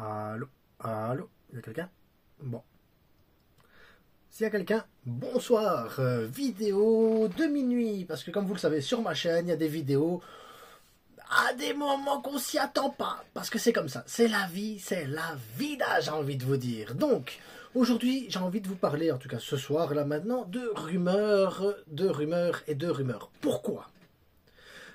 Allô? Allô? Il y a quelqu'un? Bon. S'il y a quelqu'un, bonsoir. Vidéo de minuit. Parce que comme vous le savez, sur ma chaîne, il y a des vidéos à des moments qu'on s'y attend pas. Parce que c'est comme ça. C'est la vie d'âge, j'ai envie de vous dire. Donc, aujourd'hui, j'ai envie de vous parler, en tout cas ce soir, là maintenant, de rumeurs et de rumeurs. Pourquoi?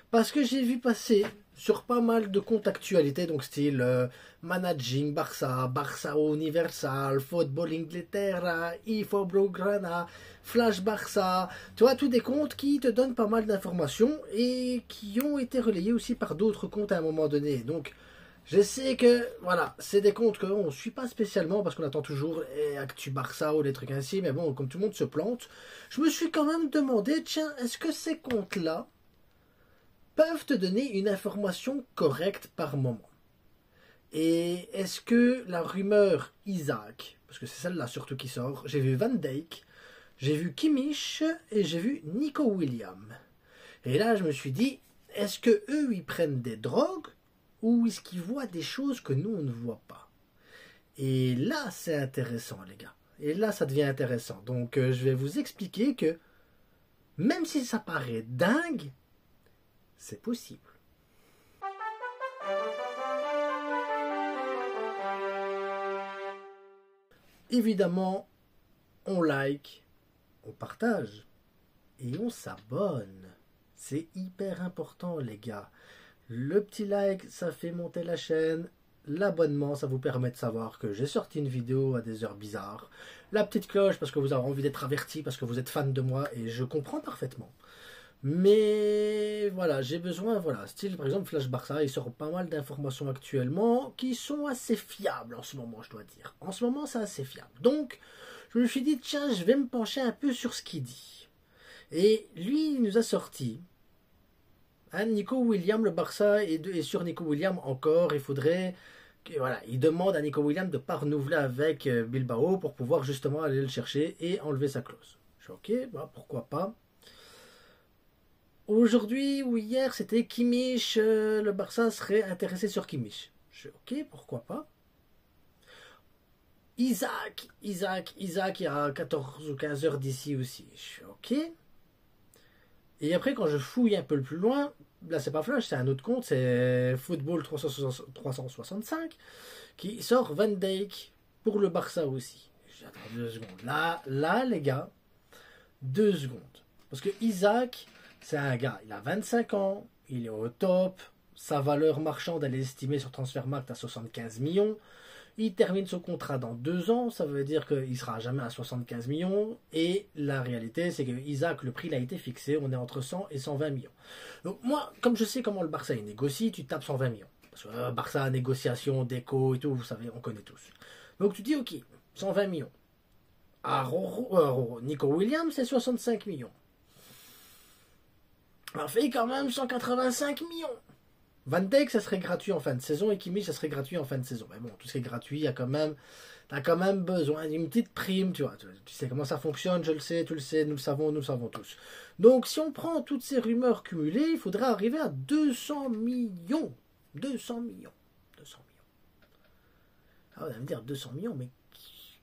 Parce que j'ai vu passer sur pas mal de comptes actualités, donc style Managing Barça, Barça Universal, Football Inglaterra, Info Blaugrana, Flash Barça, tu vois, tous des comptes qui te donnent pas mal d'informations et qui ont été relayés aussi par d'autres comptes à un moment donné. Donc, je sais que, voilà, c'est des comptes qu'on ne suit pas spécialement parce qu'on attend toujours Actu Barça ou des trucs ainsi, mais bon, comme tout le monde se plante, je me suis quand même demandé, tiens, est-ce que ces comptes-là peuvent te donner une information correcte par moment? Et est-ce que la rumeur Isaac, parce que c'est celle-là surtout qui sort, j'ai vu Van Dijk, j'ai vu Kimmich et j'ai vu Nico Williams. Et là je me suis dit, est-ce que eux ils prennent des drogues ou est-ce qu'ils voient des choses que nous on ne voit pas? Et là c'est intéressant les gars. Et là ça devient intéressant. Donc je vais vous expliquer que même si ça paraît dingue, c'est possible. Évidemment, on like, on partage et on s'abonne. C'est hyper important les gars. Le petit like, ça fait monter la chaîne. L'abonnement, ça vous permet de savoir que j'ai sorti une vidéo à des heures bizarres. La petite cloche, parce que vous avez envie d'être averti, parce que vous êtes fan de moi et je comprends parfaitement. Mais voilà, j'ai besoin, voilà, style par exemple Flash Barça, il sort pas mal d'informations actuellement qui sont assez fiables en ce moment, je dois dire. En ce moment, c'est assez fiable. Donc, je me suis dit, tiens, je vais me pencher un peu sur ce qu'il dit. Et lui, il nous a sorti, hein, Nico Williams, le Barça, et sur Nico Williams encore, il faudrait, voilà, il demande à Nico Williams de ne pas renouveler avec Bilbao pour pouvoir justement aller le chercher et enlever sa clause. Je suis ok, bah, pourquoi pas. Aujourd'hui ou hier, c'était Kimmich, le Barça serait intéressé sur Kimmich. Je suis ok, pourquoi pas. Isaac, il y a 14 ou 15 heures d'ici aussi. Je suis ok. Et après, quand je fouille un peu le plus loin, là c'est pas Flash, c'est un autre compte, c'est Football 365, qui sort Van Dijk pour le Barça aussi. J'attends 2 secondes. Là, les gars, 2 secondes. Parce que Isaac, c'est un gars, il a 25 ans, il est au top, sa valeur marchande elle est estimée sur Transfermarkt à 75 millions, il termine son contrat dans 2 ans, ça veut dire qu'il ne sera jamais à 75 millions, et la réalité c'est que Isaac, le prix il a été fixé, on est entre 100 et 120 millions. Donc moi, comme je sais comment le Barça il négocie, tu tapes 120 millions. Parce que Barça, négociation, déco et tout, vous savez, on connaît tous. Donc tu dis ok, 120 millions. À Nico Williams, c'est 65 millions. Ça fait quand même 185 millions. Van Dijk, ça serait gratuit en fin de saison et Kimmich, ça serait gratuit en fin de saison. Mais bon, tout ce qui est gratuit, t'as quand même besoin d'une petite prime, tu vois. Tu sais comment ça fonctionne, je le sais, tu le sais, nous le savons tous. Donc, si on prend toutes ces rumeurs cumulées, il faudrait arriver à 200 millions. 200 millions. 200 millions. Ah, vous allez me dire 200 millions, mais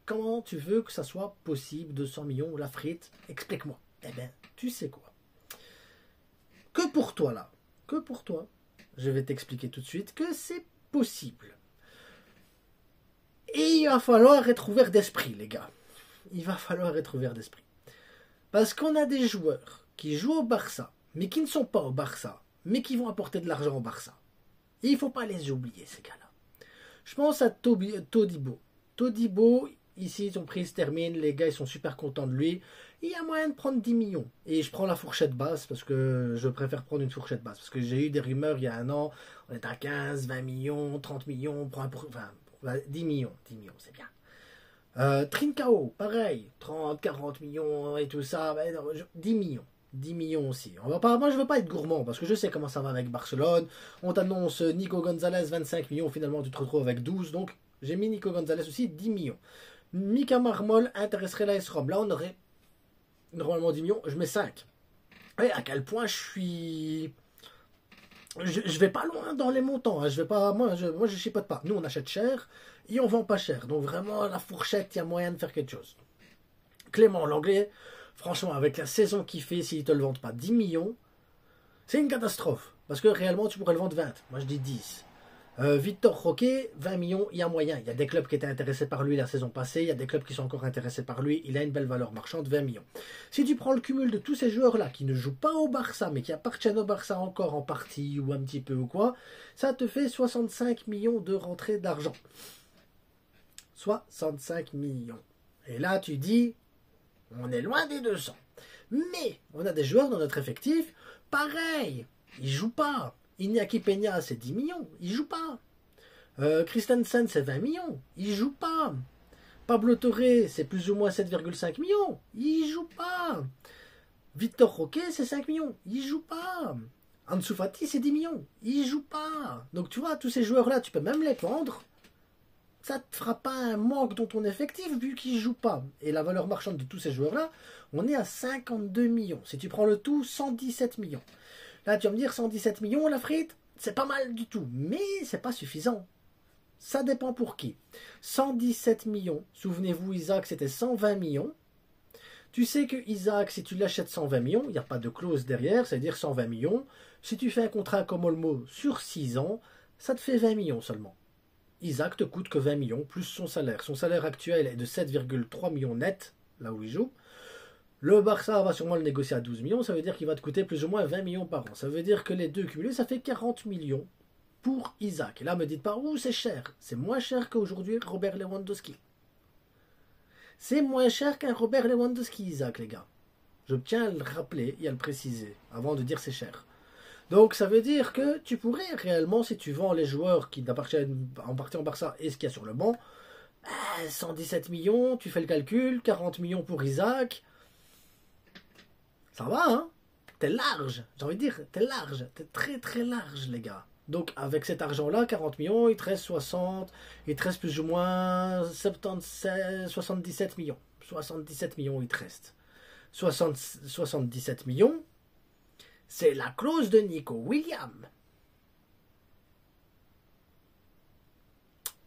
comment tu veux que ça soit possible, 200 millions, la frite? Explique-moi. Eh bien, tu sais quoi? Que pour toi là, que pour toi, je vais t'expliquer tout de suite que c'est possible. Et il va falloir être ouvert d'esprit, les gars. Il va falloir être ouvert d'esprit. Parce qu'on a des joueurs qui jouent au Barça, mais qui ne sont pas au Barça, mais qui vont apporter de l'argent au Barça. Et il ne faut pas les oublier, ces gars-là. Je pense à Todibo. Todibo, ici, son prix se termine, les gars, ils sont super contents de lui. Il y a moyen de prendre 10 millions. Et je prends la fourchette basse parce que je préfère prendre une fourchette basse. Parce que j'ai eu des rumeurs il y a un an, on est à 15, 20 millions, 30 millions, enfin, 10 millions, c'est bien. Trincao, pareil, 30, 40 millions et tout ça, 10 millions. 10 millions aussi. Moi, je veux pas être gourmand parce que je sais comment ça va avec Barcelone. On t'annonce Nico Gonzalez, 25 millions. Finalement, tu te retrouves avec 12. Donc, j'ai mis Nico Gonzalez aussi, 10 millions. Mika Marmol intéresserait la S-Rom. Là, on aurait normalement 10 millions. Je mets 5. Et à quel point je suis je vais pas loin dans les montants. Hein. Je vais pas, moi, je chipote pas. Nous, on achète cher et on vend pas cher. Donc vraiment, la fourchette, il y a moyen de faire quelque chose. Clément Langlais, franchement, avec la saison qu'il fait, s'il te le vendent pas 10 millions, c'est une catastrophe. Parce que réellement, tu pourrais le vendre 20. Moi, je dis 10. Victor Roquet, 20 millions, il y a moyen. Il y a des clubs qui étaient intéressés par lui la saison passée, il y a des clubs qui sont encore intéressés par lui, il a une belle valeur marchande, 20 millions. Si tu prends le cumul de tous ces joueurs-là qui ne jouent pas au Barça, mais qui appartiennent au Barça encore en partie ou un petit peu ou quoi, ça te fait 65 millions de rentrées d'argent. 65 millions. Et là, tu dis, on est loin des 200. Mais on a des joueurs dans notre effectif, pareil, ils jouent pas. Iñaki Peña, c'est 10 millions, il joue pas. Christensen, c'est 20 millions, il joue pas. Pablo Torre, c'est plus ou moins 7,5 millions, il joue pas. Victor Roquet, c'est 5 millions, il joue pas. Ansu Fati, c'est 10 millions, il joue pas. Donc tu vois, tous ces joueurs-là, tu peux même les vendre. Ça ne te fera pas un manque dans ton effectif vu qu'ils ne jouent pas. Et la valeur marchande de tous ces joueurs-là, on est à 52 millions. Si tu prends le tout, 117 millions. Là, tu vas me dire 117 millions, la frite, c'est pas mal du tout. Mais c'est pas suffisant. Ça dépend pour qui. 117 millions. Souvenez-vous, Isaac, c'était 120 millions. Tu sais que Isaac, si tu l'achètes 120 millions, il n'y a pas de clause derrière, c'est-à-dire 120 millions. Si tu fais un contrat comme Olmo sur 6 ans, ça te fait 20 millions seulement. Isaac te coûte que 20 millions, plus son salaire. Son salaire actuel est de 7,3 millions net, là où il joue. Le Barça va sûrement le négocier à 12 millions, ça veut dire qu'il va te coûter plus ou moins 20 millions par an. Ça veut dire que les deux cumulés, ça fait 40 millions pour Isaac. Et là, me dites pas, ouh, c'est cher. C'est moins cher qu'aujourd'hui Robert Lewandowski. C'est moins cher qu'un Robert Lewandowski, Isaac, les gars. Je tiens à le rappeler et à le préciser, avant de dire c'est cher. Donc ça veut dire que tu pourrais réellement, si tu vends les joueurs qui t'appartiennent en partie en Barça et ce qu'il y a sur le banc, 117 millions, tu fais le calcul, 40 millions pour Isaac, ça va, hein? T'es large, j'ai envie de dire, t'es large, t'es très très large, les gars. Donc avec cet argent-là, 40 millions, il te reste 60, il te reste plus ou moins 76, 77 millions. 77 millions, il te reste. 77 millions, c'est la clause de Nico Williams.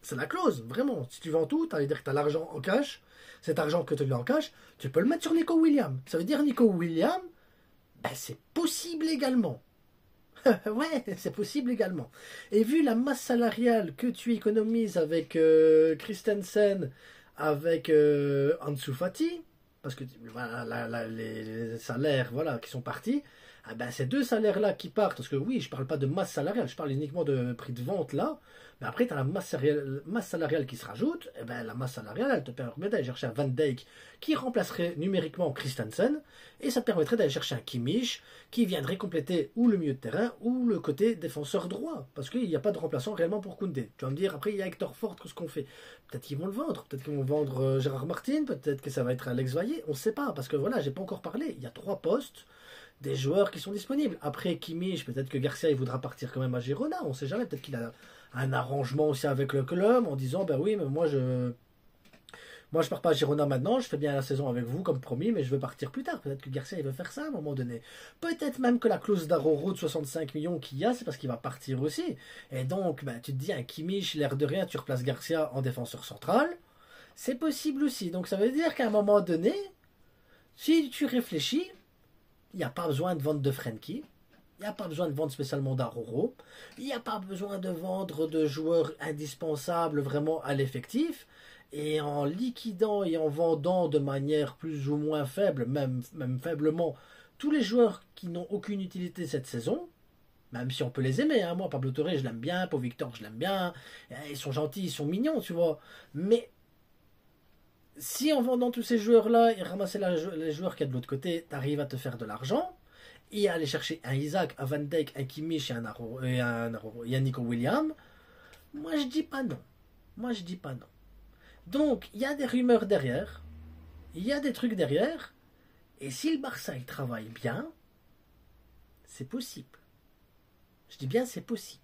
C'est la clause, vraiment. Si tu vends tout, ça veut dire que tu as l'argent en cash. Cet argent que tu as en cash, tu peux le mettre sur Nico Williams. Ça veut dire Nico Williams, ben c'est possible également. Ouais, c'est possible également. Et vu la masse salariale que tu économises avec Christensen, avec Ansu Fati, parce que voilà, les salaires voilà, qui sont partis, ah ben, ces deux salaires-là qui partent, parce que oui, je ne parle pas de masse salariale, je parle uniquement de prix de vente là, mais après tu as la masse salariale qui se rajoute, et ben, la masse salariale, elle te permet d'aller chercher un Van Dijk qui remplacerait numériquement Christensen, et ça te permettrait d'aller chercher un Kimmich qui viendrait compléter ou le milieu de terrain ou le côté défenseur droit, parce qu'il n'y a pas de remplaçant réellement pour Koundé. Tu vas me dire, après il y a Hector Ford, qu'est-ce qu'on fait? Peut-être qu'ils vont le vendre, peut-être qu'ils vont vendre Gérard Martin, peut-être que ça va être Alex Vaillé, on ne sait pas, parce que voilà, j'ai pas encore parlé, il y a 3 postes, des joueurs qui sont disponibles. Après Kimmich, peut-être que Garcia il voudra partir quand même à Girona, on ne sait jamais, peut-être qu'il a un arrangement aussi avec le club en disant, ben oui, mais moi je pars pas à Girona maintenant, je fais bien la saison avec vous comme promis, mais je veux partir plus tard. Peut-être que Garcia il veut faire ça à un moment donné. Peut-être même que la clause d'Aroro de 65 millions qu'il y a, c'est parce qu'il va partir aussi. Et donc, ben, tu te dis, un Kimmich, l'air de rien, tu replaces Garcia en défenseur central. C'est possible aussi. Donc ça veut dire qu'à un moment donné, si tu réfléchis, il n'y a pas besoin de vendre de Frenkie. Il n'y a pas besoin de vendre spécialement d'Aroro. Il n'y a pas besoin de vendre de joueurs indispensables vraiment à l'effectif. Et en liquidant et en vendant de manière plus ou moins faible, même faiblement, tous les joueurs qui n'ont aucune utilité cette saison, même si on peut les aimer, hein. Moi, Pablo Torre, je l'aime bien, Pau Victor, je l'aime bien, ils sont gentils, ils sont mignons, tu vois. Mais si en vendant tous ces joueurs-là et ramasser les joueurs qu'il y a de l'autre côté, tu arrives à te faire de l'argent, et à aller chercher un Isaac, un Van Dijk, un Kimmich et un Nico Williams, moi je dis pas non. Moi je dis pas non. Donc, il y a des rumeurs derrière, il y a des trucs derrière, et si le Barça il travaille bien, c'est possible. Je dis bien c'est possible.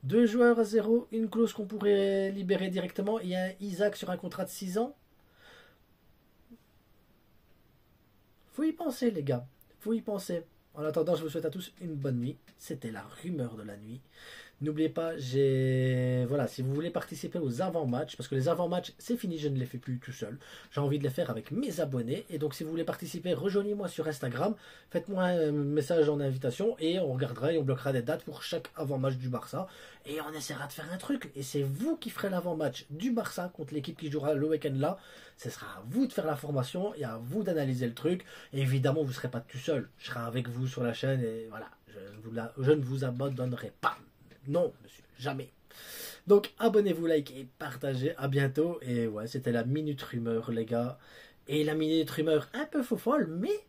2 joueurs à 0, une clause qu'on pourrait libérer directement, et un Isaac sur un contrat de 6 ans. Faut y penser les gars, faut y penser. En attendant, je vous souhaite à tous une bonne nuit. C'était la rumeur de la nuit. N'oubliez pas, voilà, si vous voulez participer aux avant-matchs, parce que les avant-matchs, c'est fini, je ne les fais plus tout seul. J'ai envie de les faire avec mes abonnés. Et donc, si vous voulez participer, rejoignez-moi sur Instagram. Faites-moi un message en invitation et on regardera et on bloquera des dates pour chaque avant-match du Barça. Et on essaiera de faire un truc. Et c'est vous qui ferez l'avant-match du Barça contre l'équipe qui jouera le week-end là. Ce sera à vous de faire la formation et à vous d'analyser le truc. Et évidemment, vous ne serez pas tout seul. Je serai avec vous sur la chaîne et voilà, je ne vous abandonnerai pas. Non, monsieur, jamais. Donc, abonnez-vous, likez, partagez. À bientôt. Et ouais, c'était la Minute Rumeur, les gars. Et la Minute Rumeur un peu faux folle, mais